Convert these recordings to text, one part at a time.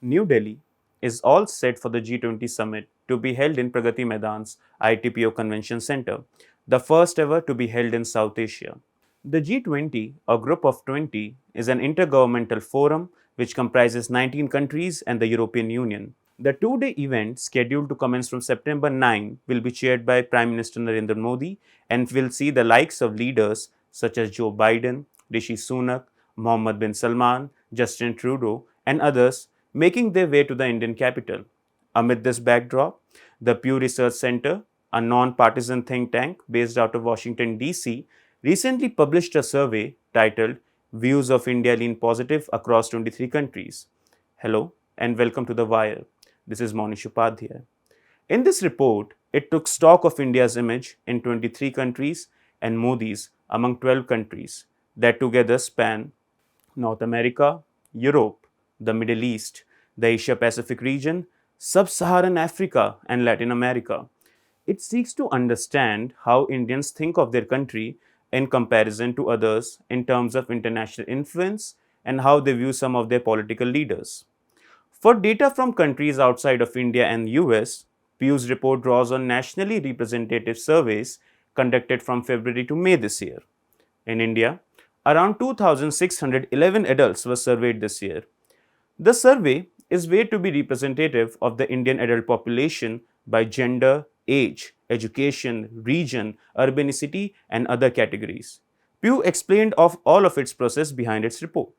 New Delhi is all set for the G20 summit to be held in Pragati Maidan's ITPO Convention Center, the first ever to be held in South Asia. The G20, or Group of 20, is an intergovernmental forum which comprises 19 countries and the European Union. The two-day event, scheduled to commence from September 9, will be chaired by Prime Minister Narendra Modi and will see the likes of leaders such as Joe Biden, Rishi Sunak, Mohammed bin Salman, Justin Trudeau, and others making their way to the Indian capital. Amid this backdrop, the Pew Research Center, a non-partisan think tank based out of Washington, D.C., recently published a survey titled Views of India Lean Positive Across 23 Countries. Hello and welcome to The Wire. This is Monish Upadhyay. In this report, it took stock of India's image in 23 countries and Modi's among 12 countries that together span North America, Europe, the Middle East, the Asia Pacific region, Sub Saharan Africa, and Latin America. It seeks to understand how Indians think of their country in comparison to others in terms of international influence and how they view some of their political leaders. For data from countries outside of India and US, Pew's report draws on nationally representative surveys conducted from February to May this year. In India, around 2,611 adults were surveyed this year. The survey is made to be representative of the Indian adult population by gender, age, education, region, urbanicity, and other categories. Pew explained of all of its process behind its report.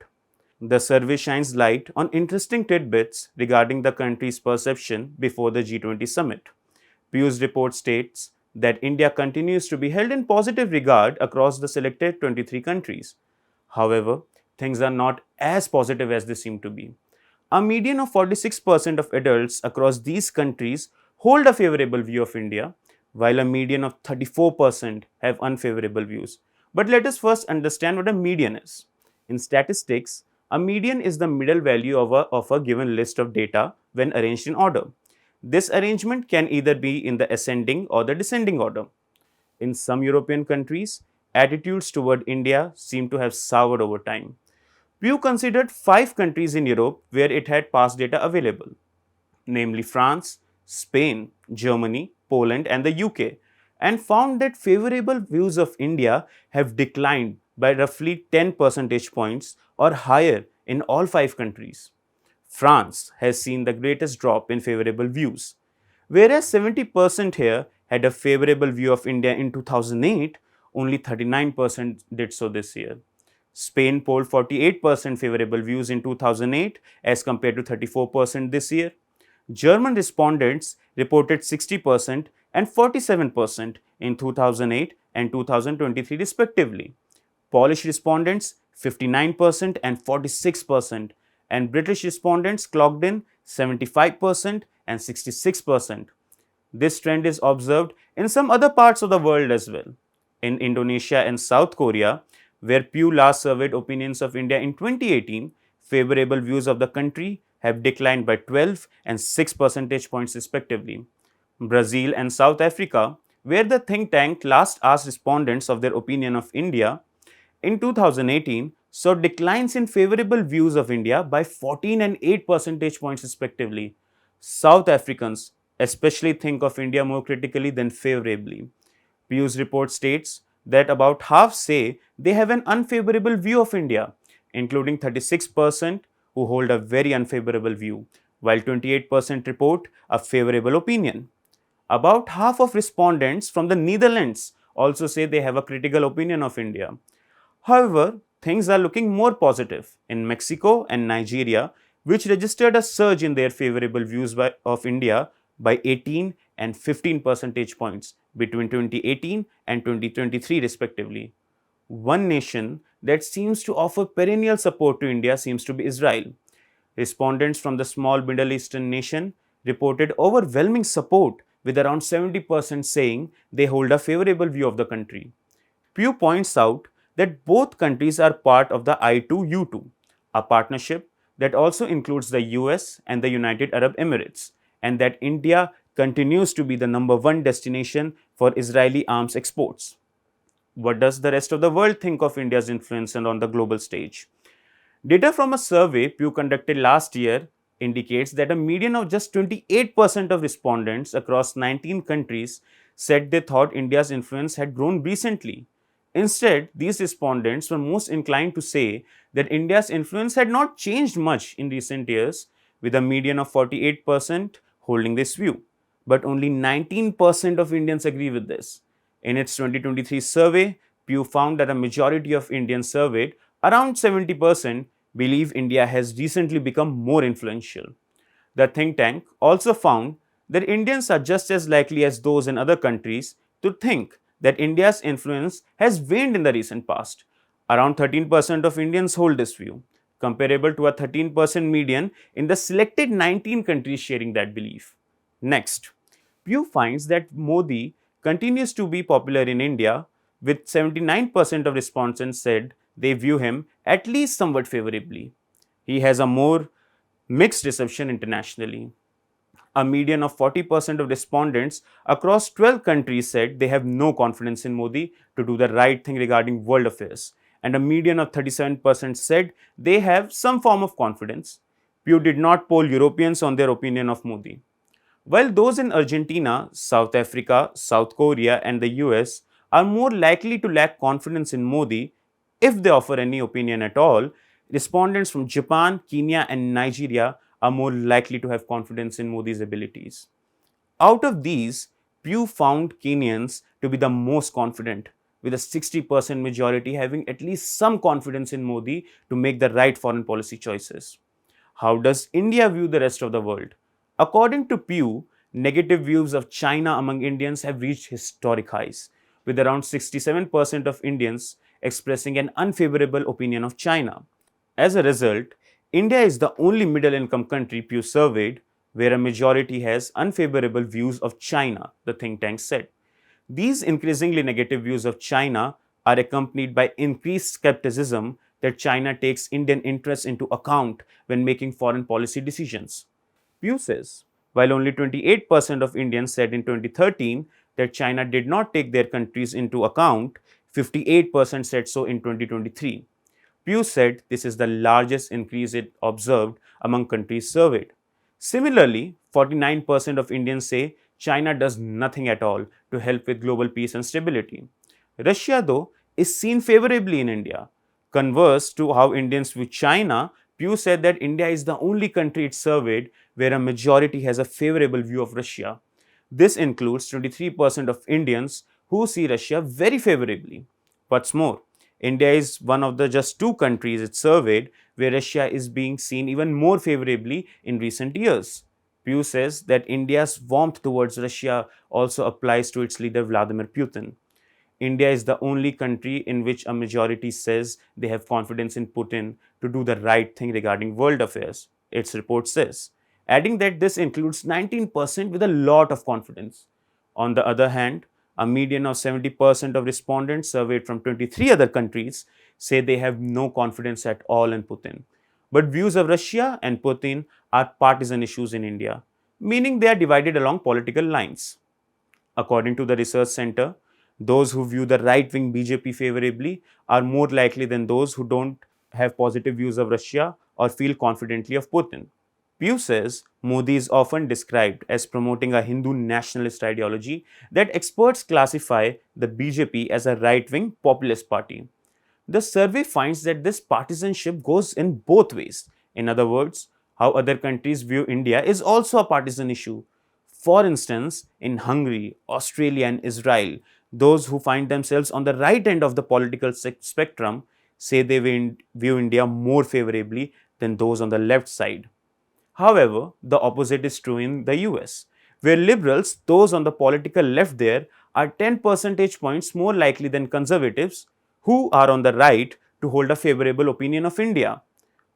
The survey shines light on interesting tidbits regarding the country's perception before the G20 summit. Pew's report states that India continues to be held in positive regard across the selected 23 countries. However, things are not as positive as they seem to be. A median of 46% of adults across these countries hold a favorable view of India, while a median of 34% have unfavorable views. But let us first understand what a median is. In statistics, a median is the middle value of a given list of data when arranged in order. This arrangement can either be in the ascending or the descending order. In some European countries, attitudes toward India seem to have soured over time. Pew considered 5 countries in Europe where it had past data available, namely France, Spain, Germany, Poland, and the UK, and found that favorable views of India have declined by roughly 10 percentage points or higher in all 5 countries. France has seen the greatest drop in favorable views. Whereas 70% here had a favorable view of India in 2008, only 39% did so this year. Spain polled 48% favorable views in 2008 as compared to 34% this year. German respondents reported 60% and 47% in 2008 and 2023 respectively. Polish respondents 59% and 46%, and British respondents clocked in 75% and 66%. This trend is observed in some other parts of the world as well. In Indonesia and South Korea, where Pew last surveyed opinions of India in 2018, favorable views of the country have declined by 12 and 6 percentage points respectively. Brazil and South Africa, where the think tank last asked respondents of their opinion of India in 2018, saw declines in favorable views of India by 14 and 8 percentage points respectively. South Africans especially think of India more critically than favorably. Pew's report states that about half say they have an unfavorable view of India, including 36% who hold a very unfavorable view, while 28% report a favorable opinion. About half of respondents from the Netherlands also say they have a critical opinion of India. However, things are looking more positive in Mexico and Nigeria, which registered a surge in their favorable views of India by 18 and 15 percentage points between 2018 and 2023 respectively. One nation that seems to offer perennial support to India seems to be Israel. Respondents from the small Middle Eastern nation reported overwhelming support, with around 70% saying they hold a favorable view of the country. Pew points out that both countries are part of the I2U2, a partnership that also includes the US and the United Arab Emirates, and that India continues to be the number one destination for Israeli arms exports. What does the rest of the world think of India's influence and on the global stage? Data from a survey Pew conducted last year indicates that a median of just 28% of respondents across 19 countries said they thought India's influence had grown recently. Instead, these respondents were most inclined to say that India's influence had not changed much in recent years, with a median of 48% holding this view. But only 19% of Indians agree with this. In its 2023 survey, Pew found that a majority of Indians surveyed, around 70%, believe India has recently become more influential. The think tank also found that Indians are just as likely as those in other countries to think that India's influence has waned in the recent past. Around 13% of Indians hold this view, comparable to a 13% median in the selected 19 countries sharing that belief. Next, Pew finds that Modi continues to be popular in India, with 79% of respondents said they view him at least somewhat favorably. He has a more mixed reception internationally. A median of 40% of respondents across 12 countries said they have no confidence in Modi to do the right thing regarding world affairs, and a median of 37% said they have some form of confidence. Pew did not poll Europeans on their opinion of Modi. While those in Argentina, South Africa, South Korea, and the US are more likely to lack confidence in Modi if they offer any opinion at all, respondents from Japan, Kenya, and Nigeria are more likely to have confidence in Modi's abilities. Out of these, Pew found Kenyans to be the most confident, with a 60% majority having at least some confidence in Modi to make the right foreign policy choices. How does India view the rest of the world? According to Pew, negative views of China among Indians have reached historic highs, with around 67% of Indians expressing an unfavorable opinion of China. As a result, India is the only middle income country Pew surveyed where a majority has unfavorable views of China, the think tank said. These increasingly negative views of China are accompanied by increased skepticism that China takes Indian interests into account when making foreign policy decisions. Pew says, while only 28% of Indians said in 2013 that China did not take their countries into account, 58% said so in 2023. Pew said this is the largest increase it observed among countries surveyed. Similarly, 49% of Indians say China does nothing at all to help with global peace and stability. Russia, though, is seen favorably in India. Converse to how Indians view China, Pew said that India is the only country it surveyed where a majority has a favorable view of Russia. This includes 23% of Indians who see Russia very favorably. What's more, India is one of the just two countries it surveyed where Russia is being seen even more favorably in recent years. Pew says that India's warmth towards Russia also applies to its leader Vladimir Putin. India is the only country in which a majority says they have confidence in Putin to do the right thing regarding world affairs, its report says, adding that this includes 19% with a lot of confidence. On the other hand, a median of 70% of respondents surveyed from 23 other countries say they have no confidence at all in Putin. But views of Russia and Putin are partisan issues in India, meaning they are divided along political lines. According to the research center, those who view the right wing BJP favorably are more likely than those who don't have positive views of Russia or feel confidently of Putin. Pew says Modi is often described as promoting a Hindu nationalist ideology that experts classify the BJP as a right wing populist party. The survey finds that this partisanship goes in both ways. In other words, how other countries view India is also a partisan issue. For instance, in Hungary, Australia, and Israel, those who find themselves on the right end of the political spectrum say they view India more favorably than those on the left side. However, the opposite is true in the US, where liberals, those on the political left there, are 10 percentage points more likely than conservatives, who are on the right, to hold a favorable opinion of India.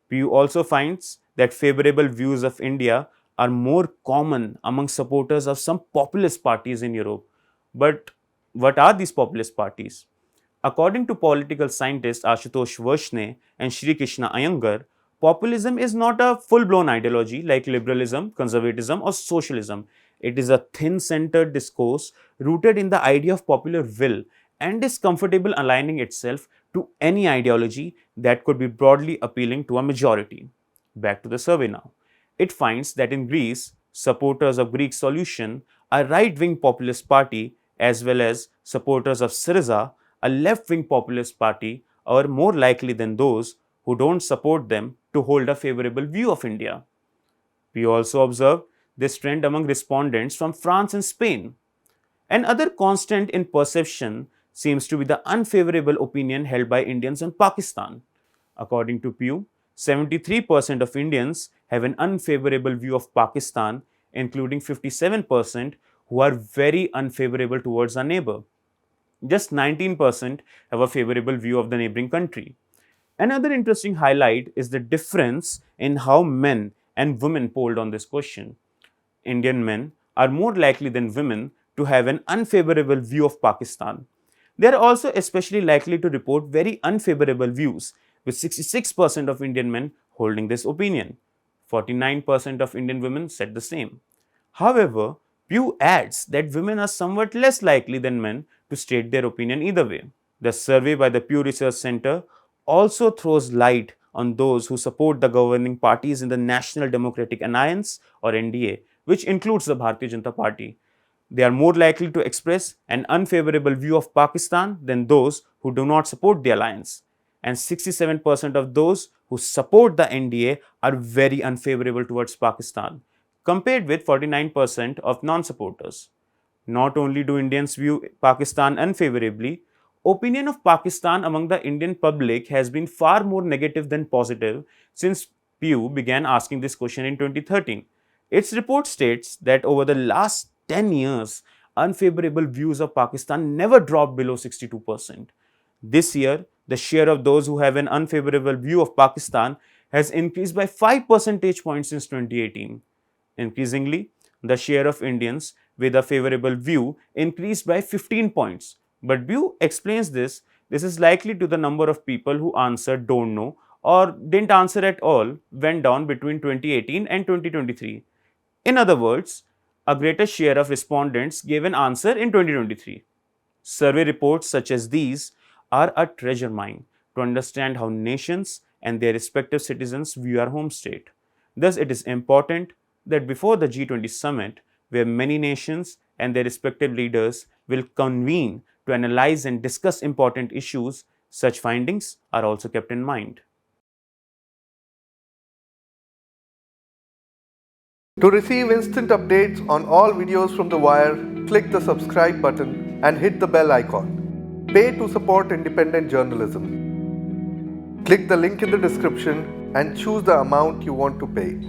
Pew also finds that favorable views of India are more common among supporters of some populist parties in Europe. But what are these populist parties? According to political scientist Ashutosh Varshney and Sri Krishna Iyengar, populism is not a full-blown ideology like liberalism, conservatism, or socialism. It is a thin-centered discourse rooted in the idea of popular will and is comfortable aligning itself to any ideology that could be broadly appealing to a majority. Back to the survey now. It finds that in Greece, supporters of Greek solution, a right-wing populist party, as well as supporters of Syriza, a left-wing populist party, are more likely than those who don't support them to hold a favorable view of India. We also observe this trend among respondents from France and Spain. Another constant in perception seems to be the unfavorable opinion held by Indians on Pakistan. According to Pew, 73% of Indians have an unfavorable view of Pakistan, including 57% who are very unfavorable towards our neighbor. Just 19% have a favorable view of the neighboring country. Another interesting highlight is the difference in how men and women polled on this question. Indian men are more likely than women to have an unfavorable view of Pakistan. They are also especially likely to report very unfavorable views, with 66% of Indian men holding this opinion. 49% of Indian women said the same. However, Pew adds that women are somewhat less likely than men to state their opinion either way. The survey by the Pew Research Center also throws light on those who support the governing parties in the National Democratic Alliance or NDA, which includes the Bharatiya Janata Party. They are more likely to express an unfavorable view of Pakistan than those who do not support the alliance. And 67% of those who support the NDA are very unfavorable towards Pakistan, compared with 49% of non supporters. Not only do Indians view Pakistan unfavorably, opinion of Pakistan among the Indian public has been far more negative than positive since Pew began asking this question in 2013. Its report states that over the last 10 years, unfavorable views of Pakistan never dropped below 62%. This year, the share of those who have an unfavorable view of Pakistan has increased by 5 percentage points since 2018. Increasingly, the share of Indians with a favorable view increased by 15 points. But Bew explains this is likely to the number of people who answered don't know or didn't answer at all went down between 2018 and 2023. In other words, a greater share of respondents gave an answer in 2023. Survey reports such as these are a treasure mine to understand how nations and their respective citizens view our home state. Thus, it is important that before the G20 summit, where many nations and their respective leaders will convene to analyze and discuss important issues, such findings are also kept in mind. To receive instant updates on all videos from The Wire, click the subscribe button and hit the bell icon. Pay to support independent journalism. Click the link in the description and choose the amount you want to pay.